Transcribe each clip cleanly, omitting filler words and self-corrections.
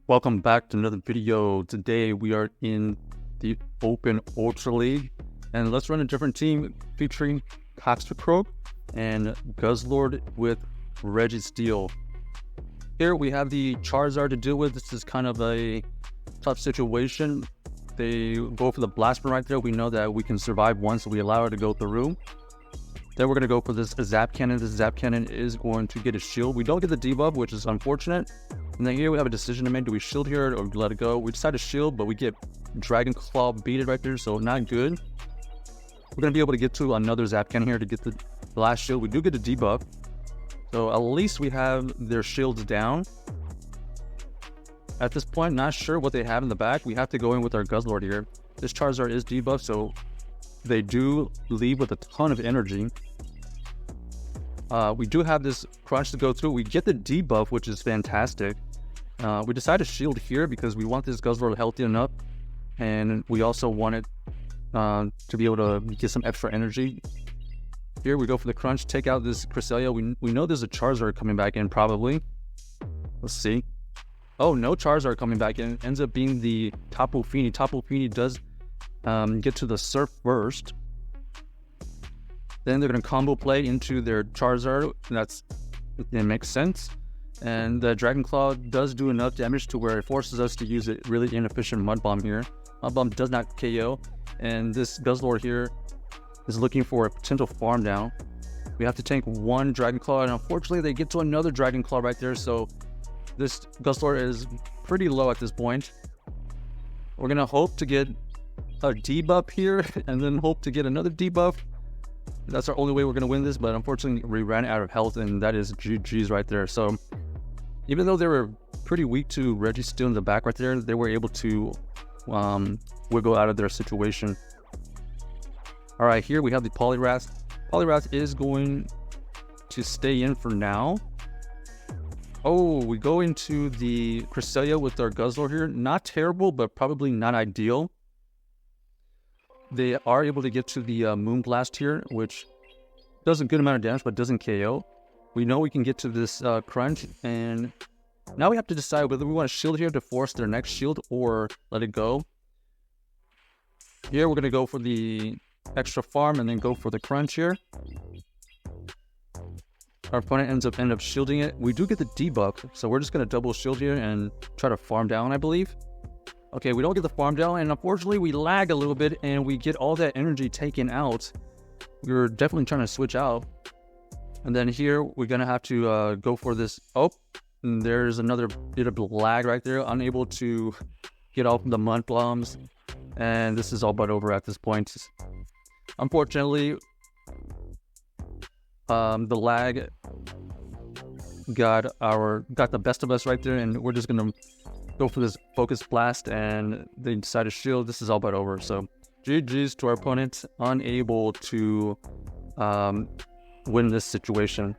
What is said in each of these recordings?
Welcome back to another video. Today we are in the Open Ultra League, and let's run a different team featuring Toxicroak and Guzzlord with Registeel. Here we have the Charizard to deal with. This is kind of a tough situation. They go for the Blast Burn right there. We know that we can survive one, so we allow it to go through. Then we're going to go for this Zap Cannon. This Zap Cannon is going to get a shield. We don't get the debuff, which is unfortunate. And then here we have a decision to make. Do we shield here or let it go? We decide to shield, but we get Dragon Claw baited right there, so not good. We're going to be able to get to another Zap Cannon here to get the last shield. We do get a debuff, so at least we have their shields down. At this point, not sure what they have in the back. We have to go in with our Guzzlord here. This Charizard is debuffed, so they do leave with a ton of energy. We do have this crunch to go through. We get the debuff, which is fantastic. We decide to shield here because we want this Guzzlord healthy enough, and we also want it to be able to get some extra energy. Here we go for the crunch, take out this Cresselia. We know there's a Charizard coming back in probably. Let's see. Oh, no Charizard coming back in. Ends up being the Tapu Fini. Tapu Fini does get to the Surf first. Then they're going to combo play into their Charizard. It makes sense. And the Dragon Claw does do enough damage to where it forces us to use a really inefficient Mud Bomb here. Mud Bomb does not KO. And this Guzzlord here is looking for a potential farm down. We have to tank one Dragon Claw, and unfortunately they get to another Dragon Claw right there. So this Guzzlord is pretty low at this point. We're going to hope to get a debuff here and then hope to get another debuff. That's our only way we're going to win this, but unfortunately we ran out of health, and that is GG's right there. So even though they were pretty weak to Registeel in the back right there, they were able to wiggle out of their situation. All right, here we have the Poliwrath. Poliwrath is going to stay in for now. Oh, we go into the Cresselia with our Guzzlord here. Not terrible, but probably not ideal. They are able to get to the Moonblast here, which does a good amount of damage, but doesn't KO. We know we can get to this Crunch, and now we have to decide whether we want to shield here to force their next shield or let it go. Here we're going to go for the extra farm and then go for the Crunch here. Our opponent ends up shielding it. We do get the debuff, so we're just going to double shield here and try to farm down, I believe. Okay, we don't get the farm down, and unfortunately we lag a little bit and we get all that energy taken out. We were definitely trying to switch out. And then here we're going to have to go for this. Oh, and there's another bit of lag right there. Unable to get off the Mud Bombs. And this is all but over at this point. Unfortunately, the lag got the best of us right there, and we're just going to go for this Focus Blast, and they decide to shield. This is all but over. So GG's to our opponent, unable to win this situation.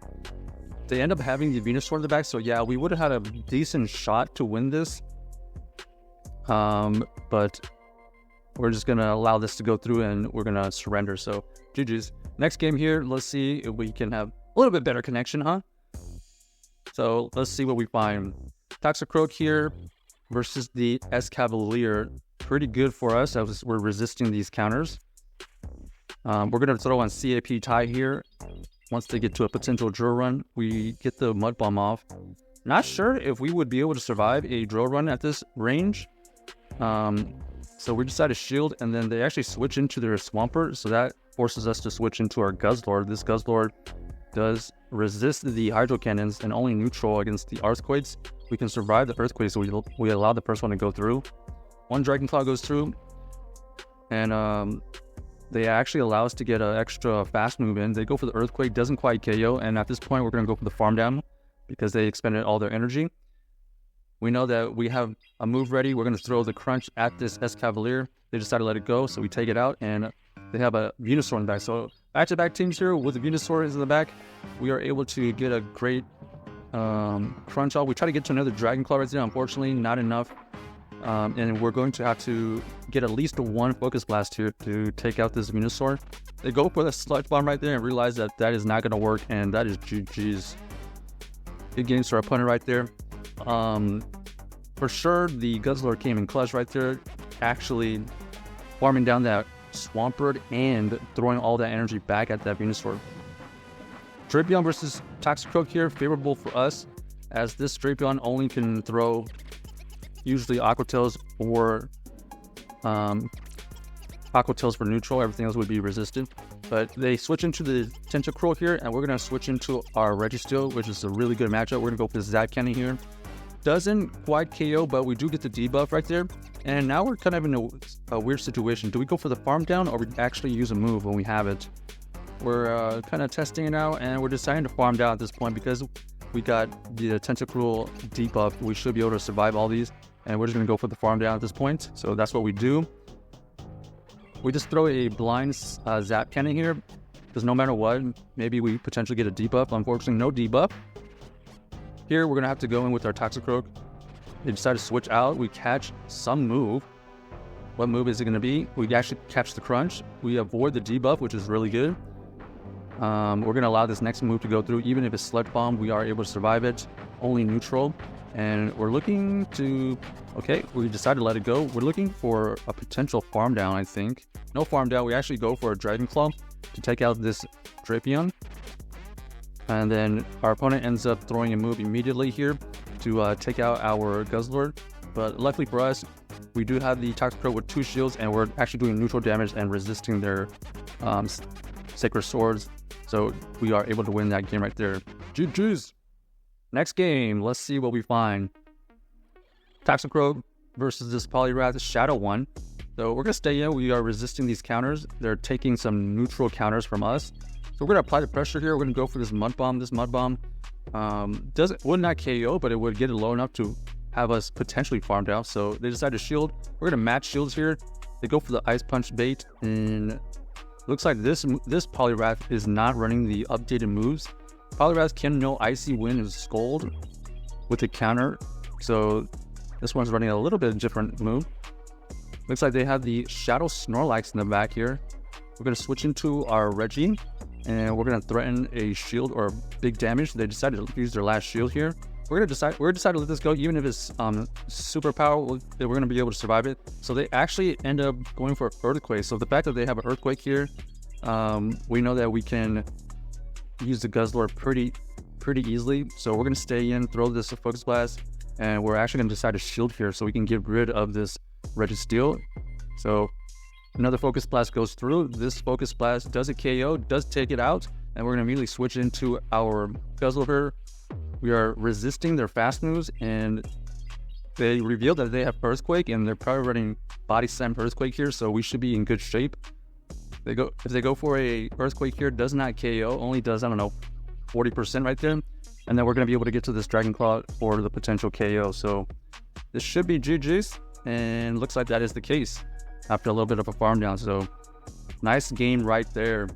They end up having the Venusaur in the back, so yeah, we would have had a decent shot to win this. But we're just gonna allow this to go through, and we're gonna surrender. So GG's. Next game here, let's see if we can have a little bit better connection, huh? So let's see what we find. Toxicroak here versus the Escavalier. Pretty good for us as we're resisting these counters. We're going to throw on CAP tie here. Once they get to a potential drill run, we get the Mud Bomb off. Not sure if we would be able to survive a drill run at this range. So we decide to shield, and then they actually switch into their Swampert, so that forces us to switch into our Guzzlord. This Guzzlord does resist the Hydro Cannons and only neutral against the Earthquakes. We can survive the Earthquake, so we allow the first one to go through. One Dragon Claw goes through, and they actually allow us to get an extra fast move in. They go for the Earthquake, doesn't quite KO, and at this point we're going to go for the farm down because they expended all their energy. We know that we have a move ready. We're going to throw the Crunch at this Escavalier. They decide to let it go, so we take it out, and they have a Venusaur in the back. So back-to-back teams here with the Venusaur in the back. We are able to get a great crunch off. We try to get to another Dragon Claw right there. Unfortunately, not enough. And we're going to have to get at least one Focus Blast here to take out this Venusaur. They go for the Sludge Bomb right there and realize that that is not going to work, and that is GG's. Good games to our opponent right there. for sure, the Guzzlord came in clutch right there, actually farming down that Swampert and throwing all that energy back at that Venusaur. Drapion versus Toxicroak here, favorable for us, as this Drapion only can throw usually Aqua Tails or Aqua Tails for neutral. Everything else would be resistant. But they switch into the Toxicroak here, and we're going to switch into our Registeel, which is a really good matchup. We're going to go for the Zap Cannon here. Doesn't quite KO, but we do get the debuff right there. And now we're kind of in a weird situation. Do we go for the farm down, or we actually use a move when we have it? We're kind of testing it out, and we're deciding to farm down at this point because we got the Toxicroak debuff. We should be able to survive all these, and we're just going to go for the farm down at this point. So that's what we do. We just throw a blind Zap Cannon here, because no matter what, maybe we potentially get a debuff. Unfortunately, no debuff. Here, we're going to have to go in with our Toxicroak. They decide to switch out. We catch some move. What move is it going to be? We actually catch the Crunch. We avoid the debuff, which is really good. We're going to allow this next move to go through. Even if it's Sludge Bomb, we are able to survive it. Only neutral. And we're looking to... Okay, we decided to let it go. We're looking for a potential farm down, I think. No farm down. We actually go for a Dragon Claw to take out this Drapion. And then our opponent ends up throwing a move immediately here to take out our Guzzlord. But luckily for us, we do have the Toxicroak with 2 shields, and we're actually doing neutral damage and resisting their Sacred Swords. So we are able to win that game right there. GG's! Next game, let's see what we find. Toxicroak versus this Poliwrath Shadow one. So we're going to stay in. We are resisting these counters. They're taking some neutral counters from us. So we're going to apply the pressure here. We're going to go for this Mud Bomb. This Mud Bomb would not KO, but it would get it low enough to have us potentially farmed out. So they decide to shield. We're going to match shields here. They go for the Ice Punch bait, and looks like this Poliwrath is not running the updated moves. Poliwrath can know Icy Wind and Scold with the counter. So this one's running a little bit different move. Looks like they have the Shadow Snorlax in the back here. We're going to switch into our Reggie, and we're going to threaten a shield or big damage. They decided to use their last shield here. We're going to decide to let this go, even if it's superpower. We're going to be able to survive it. So they actually end up going for Earthquake. So the fact that they have an Earthquake here, we know that we can use the Guzzlord pretty easily. So we're going to stay in, throw this Focus Blast, and we're actually going to decide to shield here so we can get rid of this Registeel. So another Focus Blast goes through. This Focus Blast does a KO, does take it out, and we're going to immediately switch into our Guzzlord. We are resisting their fast moves, and they revealed that they have Earthquake, and they're probably running Body Slam Earthquake here, so we should be in good shape. If they go for a Earthquake here, does not KO, only does, I don't know, 40% right there. And then we're going to be able to get to this Dragon Claw for the potential KO. So this should be GG's, and looks like that is the case after a little bit of a farm down. So nice game right there.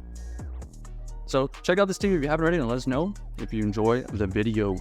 So check out this team if you haven't already, and let us know if you enjoy the video.